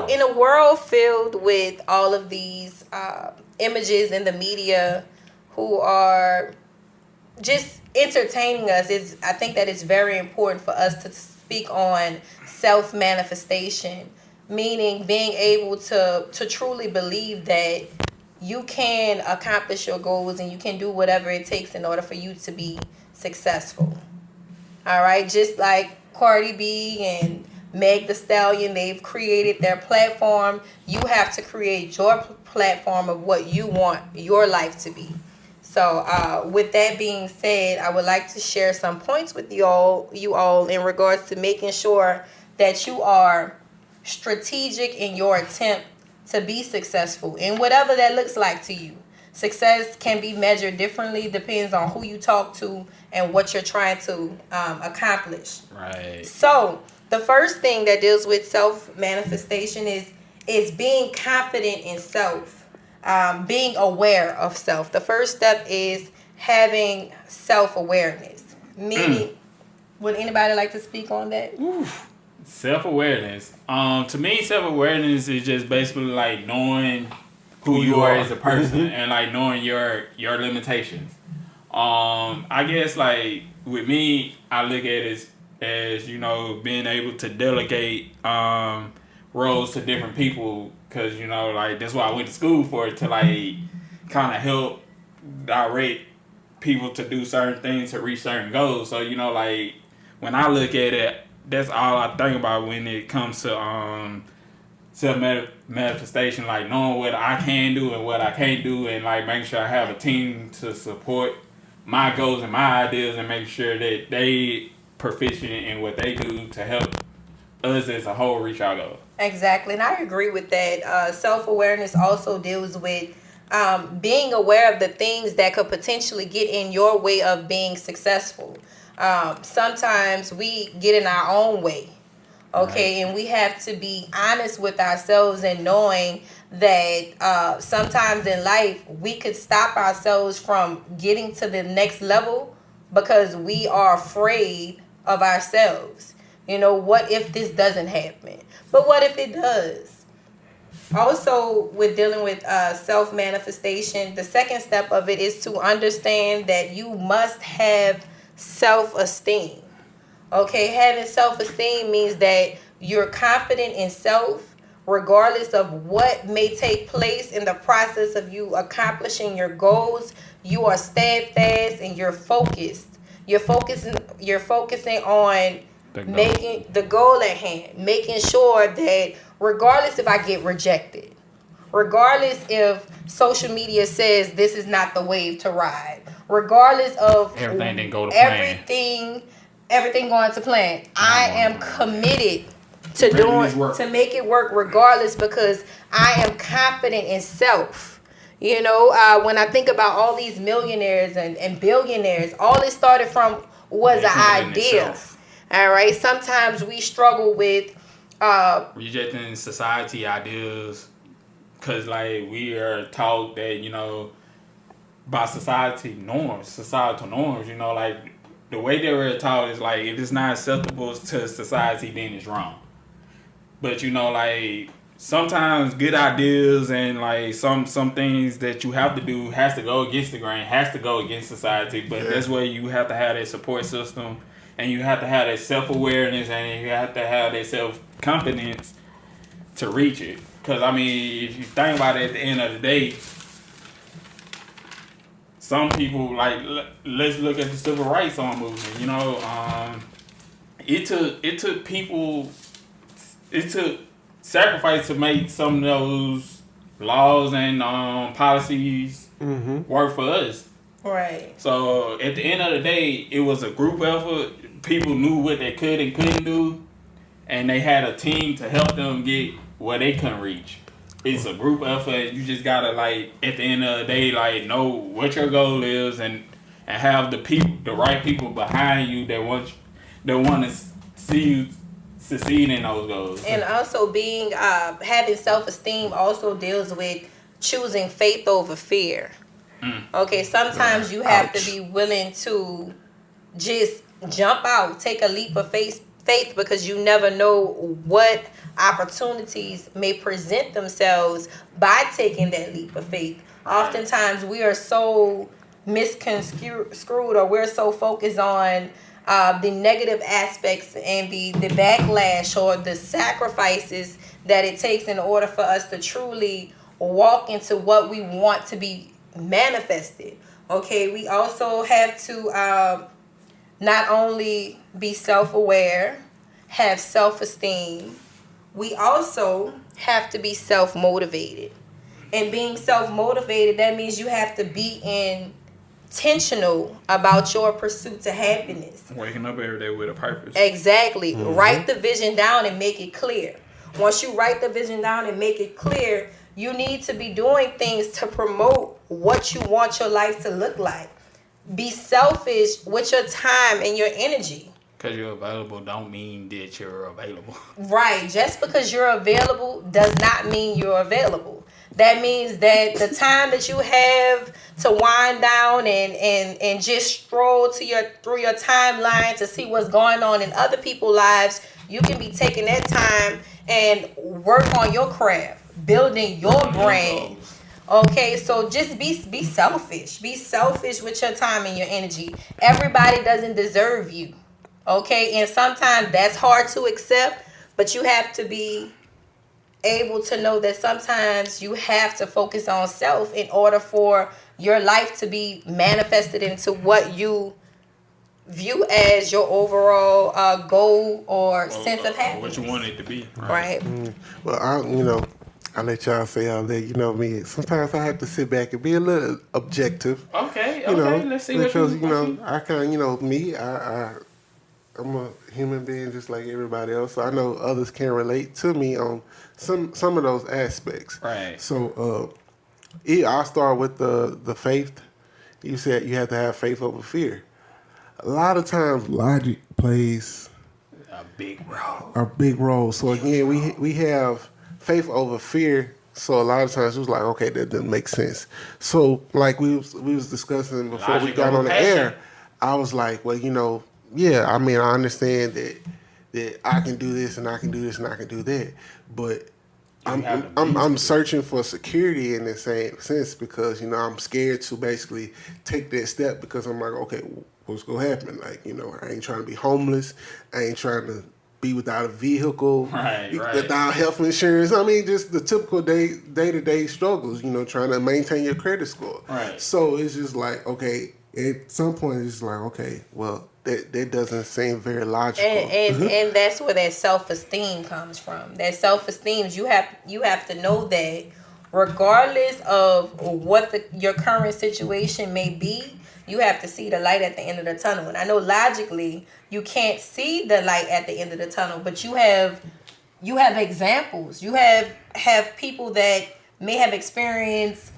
So in a world filled with all of these images in the media who are just entertaining us, I think that it's very important for us to speak on self-manifestation, meaning being able to truly believe that you can accomplish your goals and you can do whatever it takes in order for you to be successful. All right, just like Cardi B and Meg the Stallion, they've created their platform. You have to create your platform of what you want your life to be. So, with that being said, I would like to share some points with you all in regards to making sure that you are strategic in your attempt to be successful in whatever that looks like to you. Success can be measured differently, depends on who you talk to and what you're trying to accomplish. Right. So the first thing that deals with self-manifestation is being confident in self, being aware of self. The first step is having self-awareness. Meaning, would anybody like to speak on that? Oof. Self-awareness. To me, self-awareness is just basically like knowing who you are as a person and like knowing your limitations. I guess like with me, I look at it as you know being able to delegate roles to different people because you know like that's what I went to school for, to like kind of help direct people to do certain things to reach certain goals. So you know like when I look at it, that's all I think about when it comes to self-manifestation, like knowing what I can do and what I can't do, and like making sure I have a team to support my goals and my ideas, and making sure that they proficient in what they do to help us as a whole reach our goals. Exactly, and I agree with that. Self-awareness also deals with being aware of the things that could potentially get in your way of being successful. Sometimes we get in our own way. Okay, right. And we have to be honest with ourselves and knowing that sometimes in life we could stop ourselves from getting to the next level because we are afraid of ourselves. You know, what if this doesn't happen? But what if it does? Also, with dealing with self-manifestation, the second step of it is to understand that you must have self-esteem. Okay, having self-esteem means that you're confident in self regardless of what may take place in the process of you accomplishing your goals. You are steadfast and you're focused. You're focusing on making the goal at hand, making sure that regardless if I get rejected, regardless if social media says this is not the wave to ride, regardless of everything didn't go to plan. Everything going to plan. I am committed to make it work regardless because I am confident in self. You know, when I think about all these millionaires and billionaires, all it started from was an idea. All right. Sometimes we struggle with rejecting society ideas because like we are taught that, you know, by societal norms, you know, like the way they were taught is like if it's not acceptable to society, then it's wrong. But you know, like sometimes good ideas and like some things that you have to do has to go against the grain, has to go against society. But that's where you have to have that support system, and you have to have that self-awareness, and you have to have that self-confidence to reach it. Because I mean, if you think about it, at the end of the day, some people like let's look at the civil rights movement. You know, it took people, it took sacrifice to make some of those laws and policies work for us. Right. So at the end of the day, it was a group effort. People knew what they could and couldn't do, and they had a team to help them get where they couldn't reach. It's a group effort. You just gotta like at the end of the day, like know what your goal is and have the right people behind you that want to see you succeed in those goals. And also being having self-esteem also deals with choosing faith over fear. Okay, sometimes you have to be willing to just jump out, take a leap of faith, because you never know what opportunities may present themselves by taking that leap of faith. Right. Oftentimes we are so misconstrued, or we're so focused on the negative aspects and the backlash or the sacrifices that it takes in order for us to truly walk into what we want to be manifested. Okay, we also have to not only be self-aware, have self-esteem, we also have to be self-motivated. And being self-motivated, that means you have to be intentional about your pursuit to happiness. Waking up every day with a purpose. Exactly. Write the vision down and make it clear. Once you write the vision down and make it clear, you need to be doing things to promote what you want your life to look like. Be selfish with your time and your energy. Because you're available don't mean that you're available. Right. Just because you're available does not mean you're available. That means that the time that you have to wind down and just stroll through your timeline to see what's going on in other people's lives, you can be taking that time and work on your craft, building your brand. Okay, so just be selfish. Be selfish with your time and your energy. Everybody doesn't deserve you. Okay, and sometimes that's hard to accept, but you have to be able to know that sometimes you have to focus on self in order for your life to be manifested into what you view as your overall goal or sense of happiness. What you want it to be. Right. Well, I'll let y'all say all that. You know me. Sometimes I have to sit back and be a little objective. Okay, You know, let's see because what you I kind of, me, I'm a human being just like everybody else. So I know others can relate to me on some of those aspects. Right. So I'll start with the faith. You said you have to have faith over fear. A lot of times logic plays a big role. a big role. So again, we have faith over fear. So a lot of times it was like, okay, that doesn't make sense. So like we was discussing before Logic we got over on the passion. air, I was like, well, yeah, I mean, I understand that I can do this and I can do this and I can do that, but I'm searching for security in the same sense because I'm scared to basically take that step because I'm like, okay, what's gonna happen? Like, I ain't trying to be homeless. I ain't trying to be without a vehicle, Right. without health insurance. I mean, just the typical day-to-day struggles. Trying to maintain your credit score. Right. So it's just like, okay, at some point it's like, okay, well, that doesn't seem very logical. And that's where that self-esteem comes from. That self-esteem, you have to know that regardless of what your current situation may be, you have to see the light at the end of the tunnel. And I know logically you can't see the light at the end of the tunnel, but you have examples. You have people that may have experienced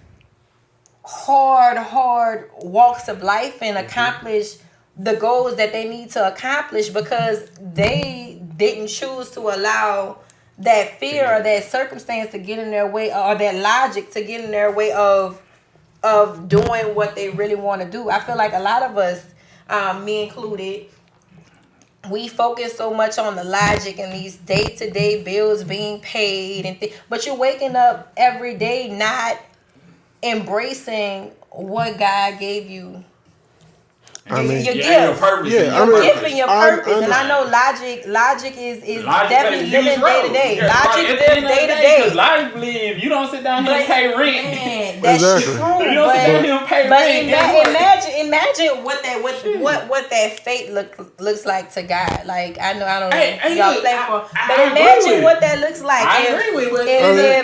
hard walks of life and accomplished the goals that they need to accomplish because they didn't choose to allow that fear or that circumstance to get in their way, or that logic to get in their way of doing what they really want to do. I feel like a lot of us, me included, we focus so much on the logic and these day-to-day bills being paid but you're waking up every day not embracing what God gave you. Your gift. Your purpose. Your gift and your purpose. And I know logic is definitely living day to day. Logic lives day to day. Because logically, if you don't sit down here and pay rent, man, that's Exactly. true. you don't sit down here and pay rent. Imagine what that fate looks like to God. Like I don't know y'all play for, but I imagine what that looks like. I agree with if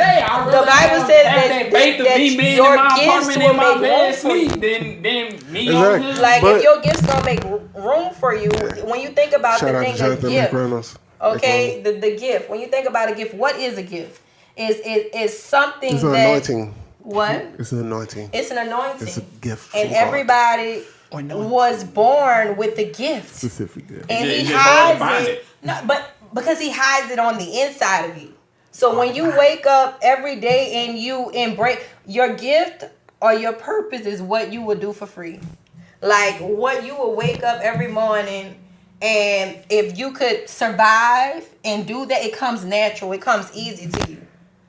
the Bible says that your gifts will make room for you. Then me Exactly. Like if your gifts gonna make room for you, when you think about Shout the out thing to of Jonathan gift, McReynolds. okay, the gift. When you think about a gift, what is a gift? Is something It's an that anointing. what? It's an anointing. It's an anointing. It's a gift. And from God. everybody was born with the gift, Specific gift. and It's he just hard to hides find it. No, but because he hides it on the inside of you. So when you wake up every day and you embrace your gift or your purpose, is what you would do for free. Like what you will wake up every morning And if you could survive and do that, it comes natural. It comes easy to you.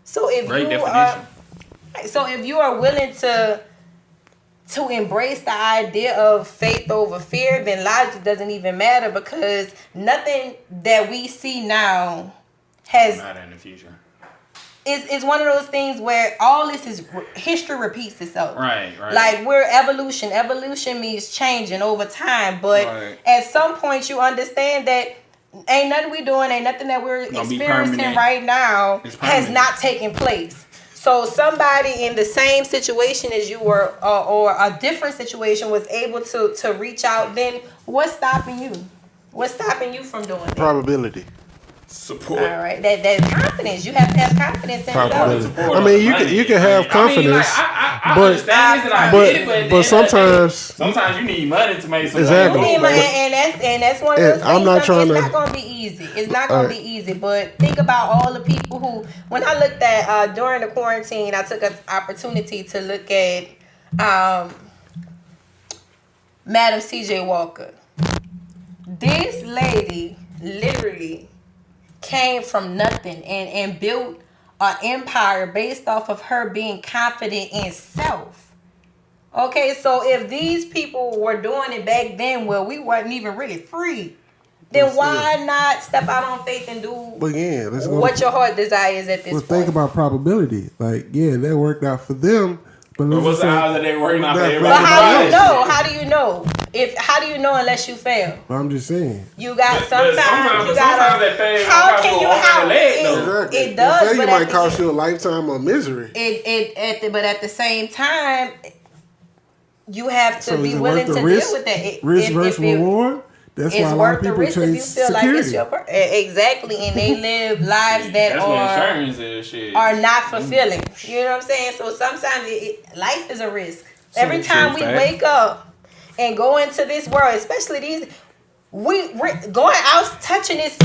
So if Great you definition. so if you are willing to embrace the idea of faith over fear, then logic doesn't even matter, because nothing that we see now has Not in the future. It's one of those things where all this is history repeats itself. Right. Like, we're evolution. Evolution means changing over time, but at some point you understand that ain't nothing we doing, ain't nothing that we're experiencing right now has not taken place. So somebody in the same situation as you were, or a different situation, was able to reach out. Then what's stopping you? What's stopping you from doing it? Probability. Support. All right, that confidence. You have to have confidence in yourself. I mean, you can have confidence, I understand this and I get it, but sometimes you need money to make some exactly. money. And that's one of those things. I'm not trying It's not gonna be easy. It's not gonna be easy. But think about all the people who, when I looked at during the quarantine, I took an opportunity to look at Madam C.J. Walker. This lady literally came from nothing and built an empire based off of her being confident in self. Okay, so if these people were doing it back then, well, we weren't even really free, then why not step out on faith and do what your heart desires at this point? Think about probability. Like, yeah, that worked out for them. But what's the odds that they working out for everybody? But how do you know? How do you know? How do you know unless you fail? I'm just saying. You got sometimes that fail. How can you? It does. The failure might cost you a lifetime of misery. But at the same time, you have to be willing to deal with that. Risk versus reward. That's why a lot of people chase security. Exactly, and they live lives that are not fulfilling. You know what I'm saying? So sometimes life is a risk. Every time we wake up and go into this world, especially these, we going out touching this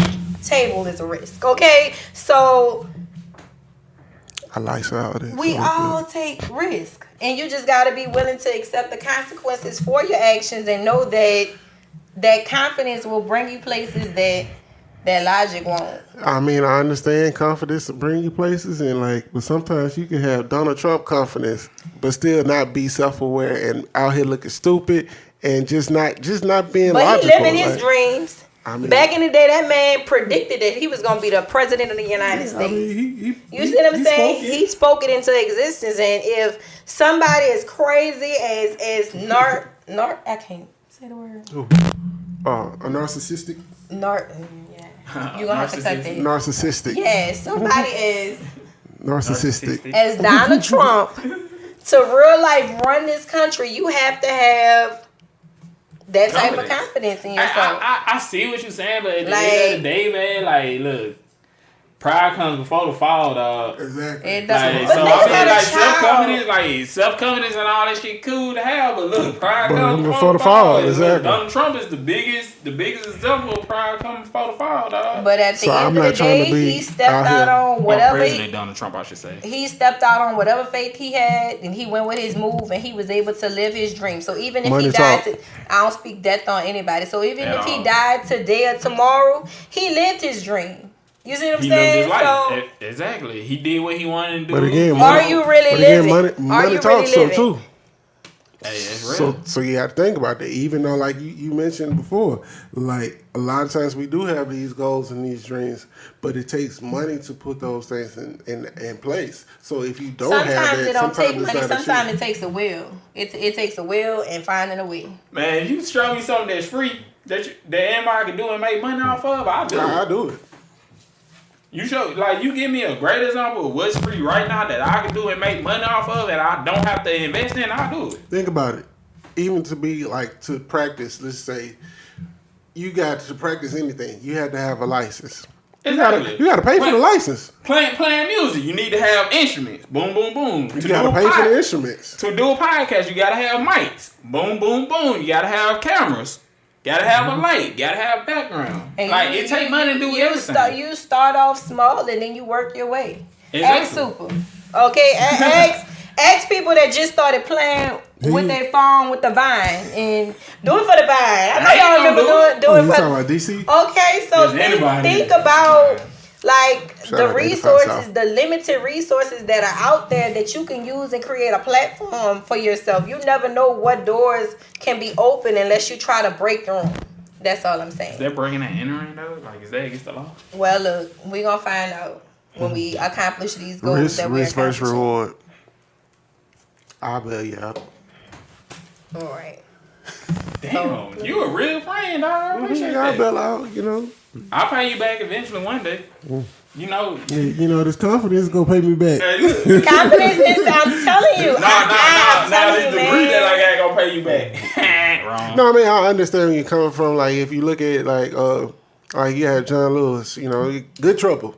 table is a risk. Okay, so I like all this. We all take risk, and you just got to be willing to accept the consequences for your actions and know that confidence will bring you places that logic won't. I mean, I understand confidence will bring you places, but sometimes you can have Donald Trump confidence, but still not be self-aware and out here looking stupid and just not being logical. But he living his dreams. I mean, back in the day, that man predicted that he was going to be the president of the United States. I mean, you see what I'm saying? He spoke it into existence. And if somebody as crazy as I can't say the word. A narcissistic. Yeah. You're gonna have to cut that. Narcissistic. Yeah, somebody is narcissistic as Donald Trump to real life run this country. You have to have that type of confidence in yourself. I see what you're saying, but at the end of the day, man, like, look, pride comes before the fall, dog. Exactly. It does. So I mean, self-confidence and all that shit cool to have, but look, pride comes before the fall. Exactly. Donald Trump is the biggest example of pride coming before the fall, dog. But at the end of the day, he stepped out on whatever. President Donald Trump, I should say. He stepped out on whatever faith he had, and he went with his move, and he was able to live his dream. So even if he died, I don't speak death on anybody. So even if he died today or tomorrow, he lived his dream. You see what I'm saying? Lived his life. Exactly. He did what he wanted to do. But again, are you really living? Money talks so too. Hey, that's real. So you have to think about that. Even though, like you mentioned before, like a lot of times we do have these goals and these dreams, but it takes money to put those things in place. So if you don't have that, sometimes it don't take money. Sometimes it takes a will. It takes a will and finding a way. Man, if you show me something that's free that anybody can do and make money off of, I'll do it. I'll do it. You give me a great example of what's free right now that I can do and make money off of and I don't have to invest in, I'll do it. Think about it. Even to practice, let's say, you got to practice anything, you had to have a license. Exactly. You got to pay for the license. Playing music, you need to have instruments. Boom, boom, boom. You got to pay for the instruments. To do a podcast, you got to have mics. Boom, boom, boom. You got to have cameras. Gotta have a light. Gotta have background. And it take money to do everything. You start off small and then you work your way. Exactly. Ask Super. Okay, Ask people that just started playing with their phone with the Vine and do it for the Vine. I know y'all remember doing you for. talking about DC? Okay, so think about like the resources, the limited resources that are out there that you can use and create a platform for yourself. You never know what doors can be open unless you try to break through them. That's all I'm saying. Is that breaking and entering though? Like, is that against the law? Well, look, we gonna find out when we accomplish these goals that we're risk versus accomplishing. reward. I'll bail you out. All right. Damn, you a real friend, dog. I appreciate I'll that. bail out, I'll pay you back eventually one day. You know. Yeah, this confidence is gonna pay me back. Confidence is, I'm telling you. This degree that I got gonna pay you back. Wrong. No, I mean, I understand where you're coming from. Like, if you look at it, like you had John Lewis, good trouble.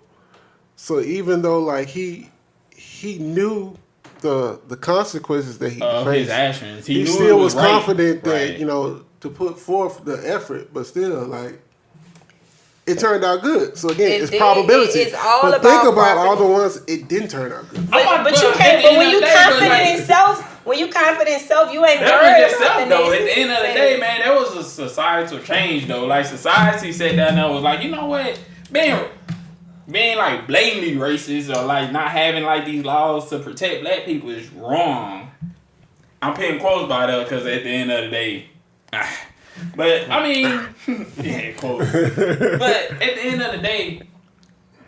So even though, like, he knew the consequences that he faced, his actions, he knew still was right. confident that, to put forth the effort, but still, like, it turned out good. So again, it's probability. It's all but about think about all probability. the ones it didn't turn out good. But you can't. But when you confident in self, you ain't worried about the though. At the end of the day, man, that was a societal change though. Like, society sat down there and was like, you know what, being like blatantly racist or like not having like these laws to protect black people is wrong. I'm putting quotes by that because at the end of the day, but I mean, yeah, quotes. But at the end of the day,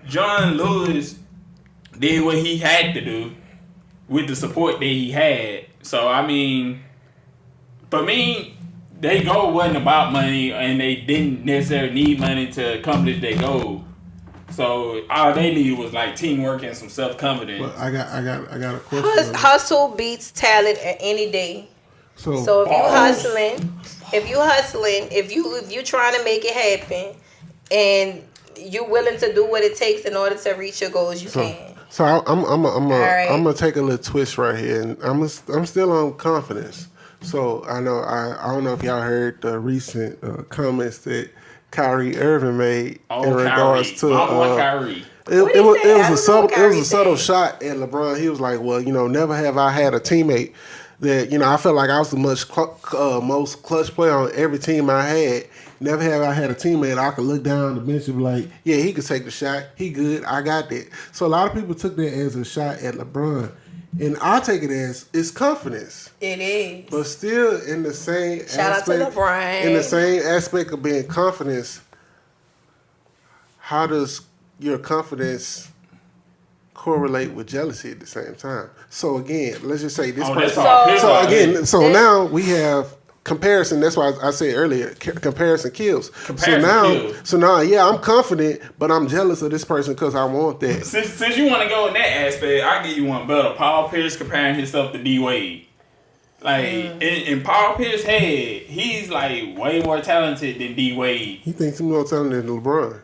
John Lewis did what he had to do with the support that he had. So I mean, for me, their goal wasn't about money, and they didn't necessarily need money to accomplish their goal. So all they needed was like teamwork and some self-confidence. But I got a question. Hustle beats talent at any day. So if you hustling, if you trying to make it happen, and you're willing to do what it takes in order to reach your goals, you can. So I'm gonna take a little twist right here, and I'm still on confidence. So I don't know if y'all heard the recent comments that Kyrie Irving made in regards to Kyrie. It was a subtle shot at LeBron. He was like, "Well, never have I had a teammate that I felt like I was the most clutch player on every team I had. Never have I had a teammate I could look down the bench and be like, yeah, he could take the shot. He good. I got that." So a lot of people took that as a shot at LeBron. And I take it as it's confidence. It is. But still in the same Shout out to LeBron. In the same aspect of being confidence, how does your confidence correlate with jealousy at the same time? So again, let's just say this person. So now we have comparison. That's why I said earlier, comparison kills. So now, yeah, I'm confident, but I'm jealous of this person because I want that. Since you want to go in that aspect, I'll give you one better. Paul Pierce comparing himself to D Wade. Like in Paul Pierce's head, he's like way more talented than D Wade. He thinks he's more talented than LeBron.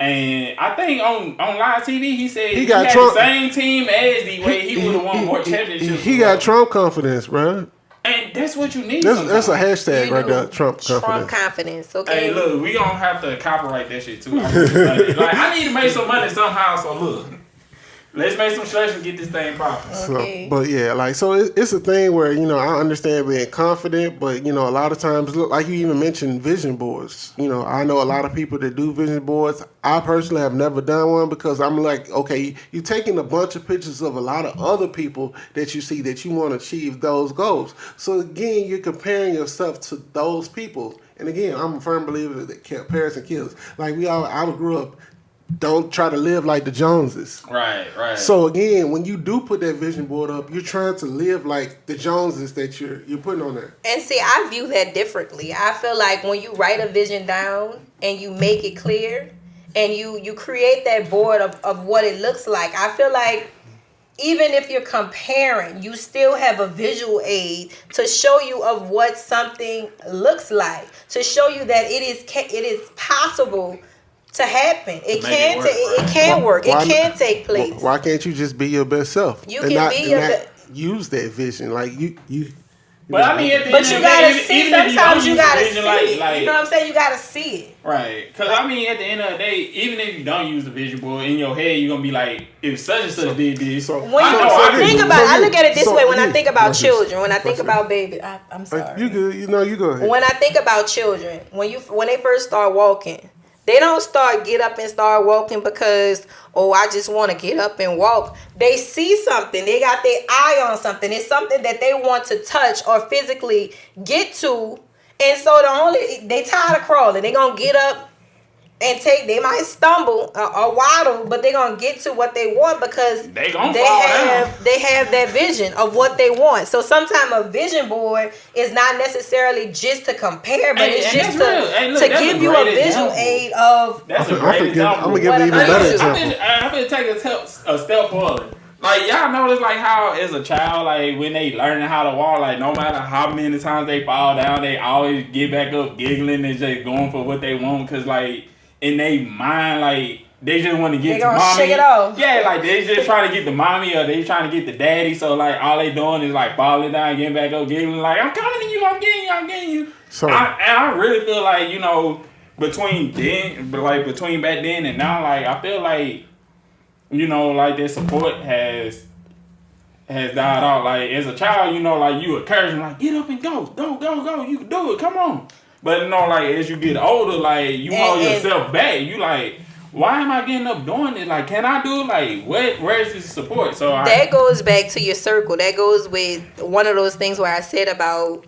And I think on live TV, he said he had the same team as D Wade. He would have won more championships. He got Trump confidence, bro. And that's what you need. That's a hashtag right there. Trump confidence. Trump confidence. Okay. Hey, look, we gonna have to copyright that shit too. I need to make some money somehow. So look, let's make some shirts and get this thing popping. Okay. So, but yeah, it's a thing where I understand being confident, but a lot of times, like you even mentioned, vision boards. I know a lot of people that do vision boards. I personally have never done one because I'm like, okay, you're taking a bunch of pictures of a lot of other people that you see that you want to achieve those goals. So again, you're comparing yourself to those people. And again, I'm a firm believer that comparison kills. Like I grew up. Don't try to live like the Joneses. Right. So again, when you do put that vision board up, you're trying to live like the Joneses that you're putting on there. And see, I view that differently. I feel like when you write a vision down and you make it clear and you create that board of what it looks like, I feel like even if you're comparing, you still have a visual aid to show you of what something looks like, to show you that it is possible to happen. It can work. It can take place. Why can't you just be your best self? You can be use that vision. Like you But I mean, at the but end you of the gotta day, see. even if you Sometimes don't you use the gotta vision, see it. like, You know what I'm saying? You gotta see it. right. Because I mean, at the end of the day, even if you don't use the vision board, in your head, you're gonna be like, if such and such did this. When you think about it, I look at it this way when I think about children. When I think about baby, I'm sorry. You good? You know, you go ahead. When I think about children, when they first start walking, they don't get up and start walking because, oh, I just want to get up and walk. They see something. They got their eye on something. It's something that they want to touch or physically get to. And so they tired of crawling. They gonna get up and they might stumble or waddle, but they're gonna get to what they want because they have that vision of what they want. So sometimes a vision board is not necessarily just to compare, but it's just to give you a visual aid of. That's a great example. I'm gonna give an even better example. I'm gonna take a step forward. Like, y'all notice, like, how as a child, like, when they learning how to walk, like, no matter how many times they fall down, they always get back up giggling and just going for what they want, because, like, in their mind, like, they just want to get to mommy. Shake it off. Yeah, like, they just trying to get the mommy or they trying to get the daddy, so, like, all they doing is, like, falling down, getting back up, giggling, like, I'm coming to you, I'm getting you. So, I really feel like, you know, between back then and now, like, I feel like, you know, like, their support has died out. Like, as a child, you know, like, you encourage them, like, get up and go, you can do it, come on. But, you know, like, as you get older, like, you hold yourself back. You like, why am I getting up doing this? Like, can I do it? Like, where's this support? So that goes back to your circle. That goes with one of those things where I said about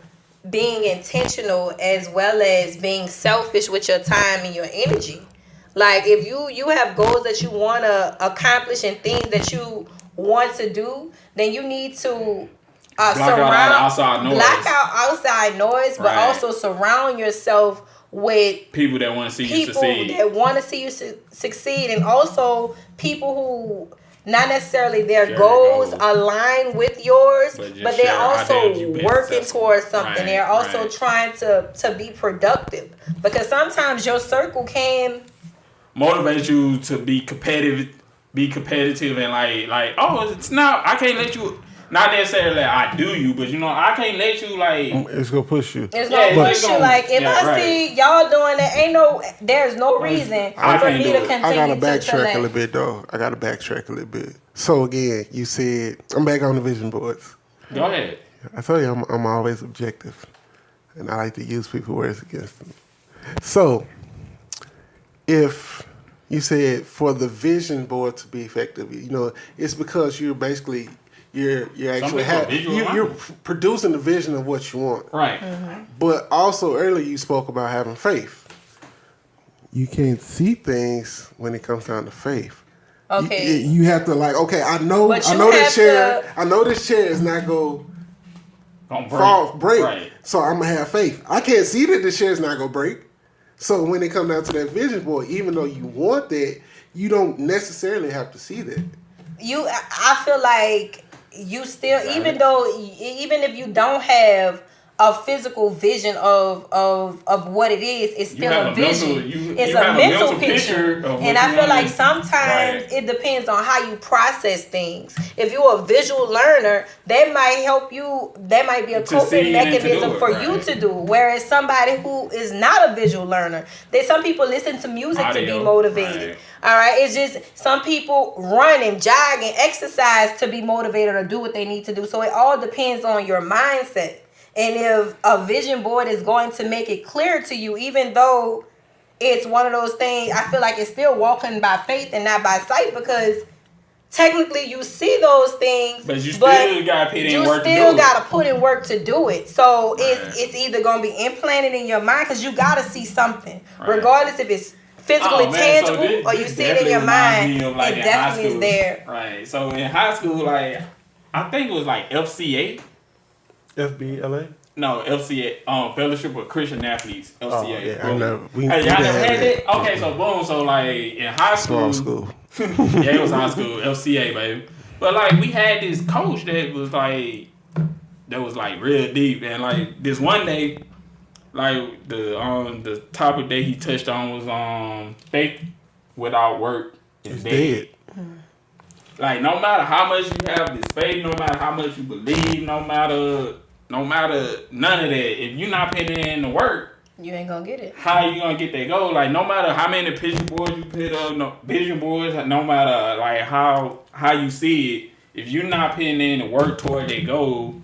being intentional as well as being selfish with your time and your energy. Like, if you have goals that you want to accomplish and things that you want to do, then you need to block out outside noise, but also surround yourself with people that want to see you succeed. People that want to see you succeed, and also people who not necessarily their goals align with yours, but they're also working towards something. Right, they're also trying to be productive, because sometimes your circle can motivate you to be competitive and like oh, it's not, I can't let you, not necessarily I do you, but you know, I can't let you, like, it's gonna push you. It's gonna push you. Like, if I see y'all doing that, there's no reason for me to continue. I gotta backtrack a little bit though. So again, you said, I'm back on the vision boards. Go ahead. I tell you, I'm always objective, and I like to use people's words against them. So, if you said for the vision board to be effective, you know, it's because you're basically you're producing the vision of what you want. Right. Mm-hmm. But also earlier you spoke about having faith. You can't see things when it comes down to faith. Okay. You have to, like, okay, I know this chair is not going to break. Right. So I'm going to have faith. I can't see that the chair is not going to break. So when it comes down to that vision board, even though you want that, you don't necessarily have to see that. I feel like you still, even if you don't have a physical vision of what it is, it's still a vision. It's a mental picture. And I feel like sometimes it depends on how you process things. If you're a visual learner, that might help you, that might be a coping mechanism for you to do. Whereas somebody who is not a visual learner, some people listen to music to be motivated. Right. All right, it's just some people run and jog and exercise to be motivated or do what they need to do. So it all depends on your mindset. And if a vision board is going to make it clear to you, even though it's one of those things, I feel like it's still walking by faith and not by sight, because technically you see those things, but you still got to put in work to do it. You still got to put in work to do it. So it's either going to be implanted in your mind, because you got to see something, regardless if it's physically tangible or you see it in your mind. It definitely is there. Right. So in high school, like, I think it was like FCA. FBLA? No, FCA, Fellowship of Christian Athletes, FCA. Oh, yeah, I know. Y'all never had that? Okay, so boom, so like in high school. Yeah, it was high school, FCA, baby. But like we had this coach that was like real deep, and like this one day, like the topic that he touched on was faith without work is dead. Like, no matter how much you have this faith, no matter how much you believe, no matter no matter none of that, if you're not putting in the work, you ain't gonna get it. How you gonna get that goal? Like, no matter how many vision boards you put up, vision boards, no matter like how you see it, if you're not putting in the work toward that goal,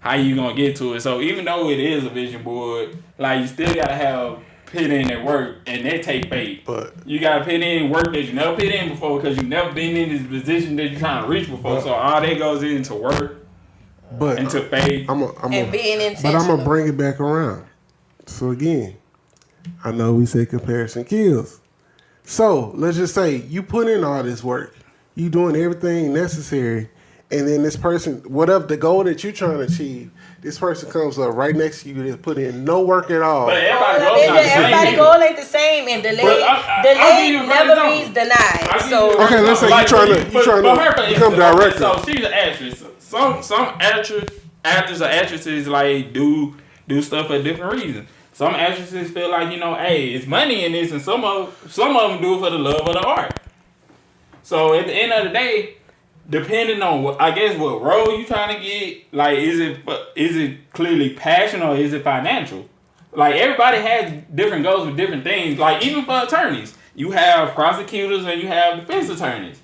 how you gonna get to it? So even though it is a vision board, like you still gotta have put in that work, and that take faith. But you gotta put in work that you never put in before, because you've never been in this position that you're trying to reach before. So all that goes into work, into faith, and being intentional. But I'm gonna bring it back around. So again, I know we say comparison kills. So let's just say you put in all this work, you doing everything necessary, and then this person, whatever the goal that you're trying to achieve, this person comes up right next to you that put in no work at all. But everybody goal ain't the same, and delayed never means denied. So okay, let's say you're trying to become director. So she's an actress. Some actors or actresses like do stuff for different reasons. Some actresses feel like, hey, it's money in this, and some of them do it for the love of the art. So at the end of the day, depending on what role you trying to get, like is it clearly passion or is it financial? Like everybody has different goals with different things. Like even for attorneys, you have prosecutors and you have defense attorneys.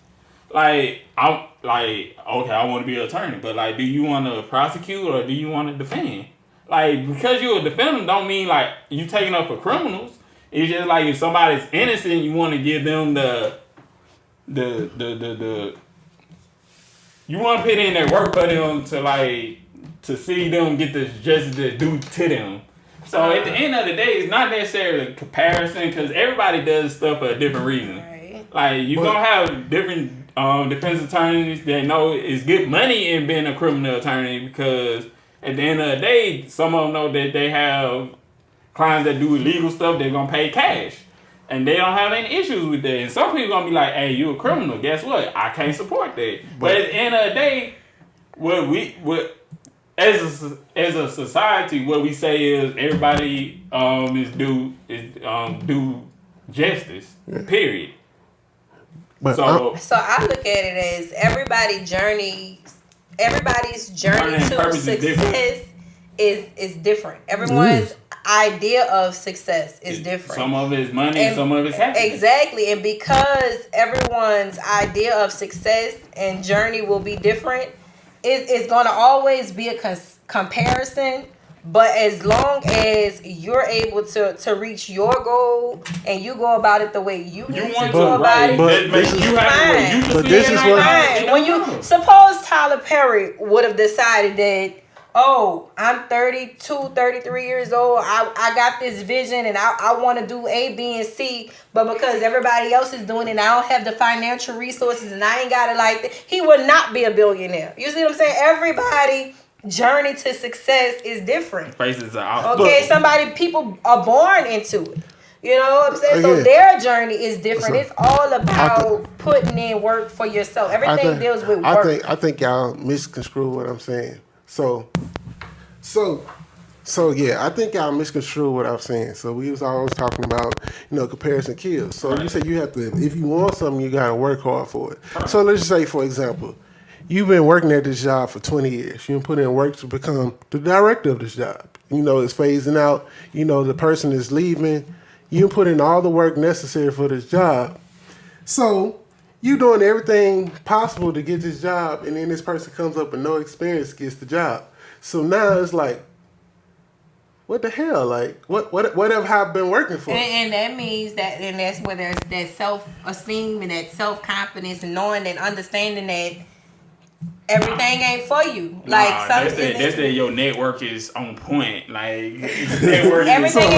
Like I want to be an attorney, but like, do you want to prosecute or do you want to defend? Like, because you're a defendant don't mean like you taking up for criminals. It's just like if somebody's innocent, you want to give them the you want to put in that work for them to see them get the justice that's due to them. So at the end of the day, it's not necessarily a comparison, because everybody does stuff for a different reason. Right. Like you're gonna have different defense attorneys that know it's good money in being a criminal attorney, because at the end of the day, some of them know that they have clients that do illegal stuff, they're going to pay cash. And they don't have any issues with that. And some people going to be like, hey, you a criminal. Guess what? I can't support that. But at the end of the day, as a society, what we say is everybody is due justice, period. But so I look at it as everybody's journey to success is different. Everyone's idea of success is different. Some of it is money, and some of it is happiness. Exactly. And because everyone's idea of success and journey will be different, it's going to always be a comparison. But as long as you're able to reach your goal and you go about it the way you need to go about it, you're fine. But this is what when you suppose Tyler Perry would have decided that, I'm 32, 33 years old. I got this vision and I want to do A, B, and C. But because everybody else is doing it and I don't have the financial resources and I ain't got it like that, he would not be a billionaire. You see what I'm saying? Everybody journey to success is different. Faces are okay, people are born into it. You know what I'm saying? So their journey is different. It's all about putting in work for yourself. Everything deals with work. I think y'all misconstrue what I'm saying. So yeah, I think y'all misconstrue what I'm saying. So we was always talking about, comparison kills. So you say you have to, if you want something, you gotta work hard for it. So let's just say, for example, you've been working at this job for 20 years. You've put in work to become the director of this job. It's phasing out. The person is leaving. You put in all the work necessary for this job. So you doing everything possible to get this job, and then this person comes up with no experience, gets the job. So now it's like, what the hell? Like, what have I been working for? And that means that, and that's where there's that self-esteem and that self-confidence and knowing and understanding that everything ain't for you. That's that your network is on point. Like network everything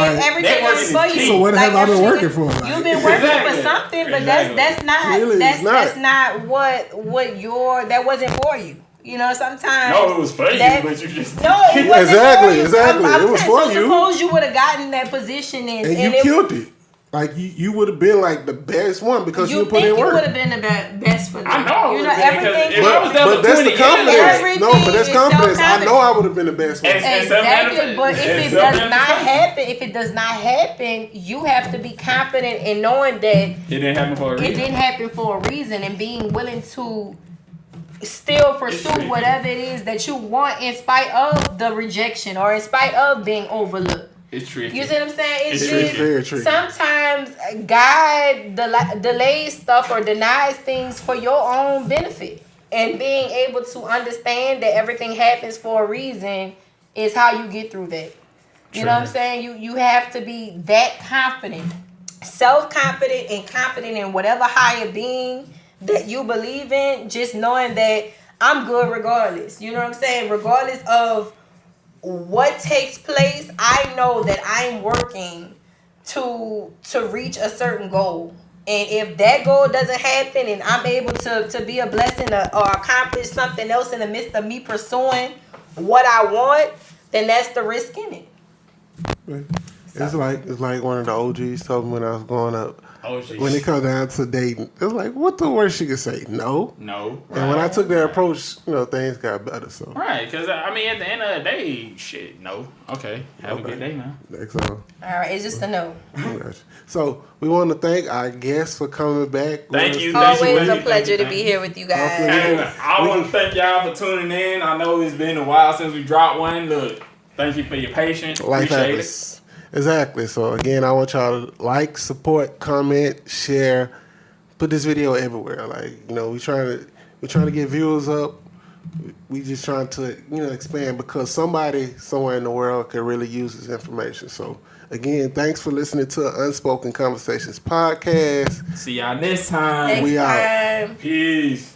is for you. So what have I been working for? You've been working for something, but that's not what that wasn't for you. Sometimes. No, it was for you, but you just. No, it wasn't exactly. For you. It was for you. Suppose you would have gotten that position and you killed it. Like you would have been like the best one because you put in work. You would have been the best for them. I know. Everything. But that's the confidence. No, but that's confidence. I know I would have been the best one. Exactly. But if it does not happen, you have to be confident in knowing that it didn't happen for a reason. It didn't happen for a reason, and being willing to still pursue whatever it is that you want in spite of the rejection or in spite of being overlooked. It's tricky. You see what I'm saying? It's just very tricky. Sometimes God delays stuff or denies things for your own benefit. And being able to understand that everything happens for a reason is how you get through that. You know what I'm saying? You have to be that confident, self-confident, and confident in whatever higher being that you believe in, just knowing that I'm good regardless. You know what I'm saying? Regardless of what takes place, I know that I'm working to reach a certain goal. And if that goal doesn't happen and I'm able to be a blessing or accomplish something else in the midst of me pursuing what I want, then that's the risk in it. It's like one of the OGs told me when I was growing up. OGs. When it comes down to dating, it's like, what the worst she could say? No. No. And when I took that approach, things got better. So Right, because I mean, at the end of the day, shit, no. Okay, have a good day now. next time. All right, it's just a no. Gotcha. So we want to thank our guests for coming back. Thank you. Always a pleasure to be here with you guys. And I want to thank y'all for tuning in. I know it's been a while since we dropped one. Look, thank you for your patience. Life Appreciate happens. Exactly. So again, I want y'all to like, support, comment, share, put this video everywhere. Like, we trying to get viewers up. We just trying to expand because somebody somewhere in the world could really use this information. So again, thanks for listening to Unspoken Conversations podcast. See y'all next time. Next We out. time. Peace.